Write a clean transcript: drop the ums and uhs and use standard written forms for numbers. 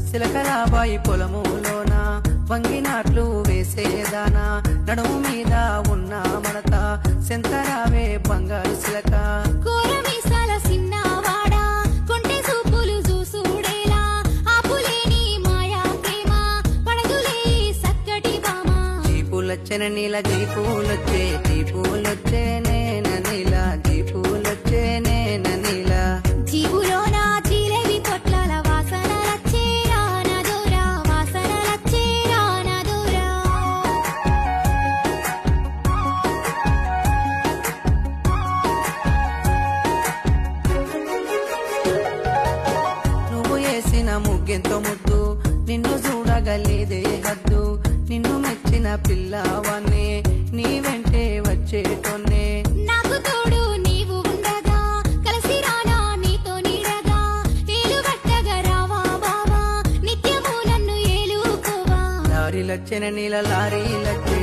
సిలకలాబాయి పొలములోన వంగినాట్లు వేసేదానా నడుము మీద ఉన్న మడత సెంతరావే బంగారు సిలక కోరమీసాల సిన్నవాడా కొంటె సూపులు చూసుడేలా ఆపులేని మాయా ప్రేమ పడదులే సక్కటి బామ జీపులొచ్చిన నీల జీపులొచ్చే జీపులొచ్చే నేన నీల జీపులొచ్చే నేన నీల జీవులోన చీలేవి పొట్లాల వాసన లచ్చే రానదోరా వాసన లచ్చే రానదోరా నువ్వు వేసిన ముగ్గెంతో ముద్దు నిన్ను చూడగలేదే హద్దు నిన్ను మెచ్చిన పిల్లవాన్నే నీ వెంటే వచ్చేటోన్నే నాకు తోడు నీవు ఉండగా కలిసి రానా నీతో నీడగా ఏలు పట్టగా రావా బావా నిత్యము నన్ను ఏలుకోవా లారీలొచ్చిన నీల లారీలొచ్చే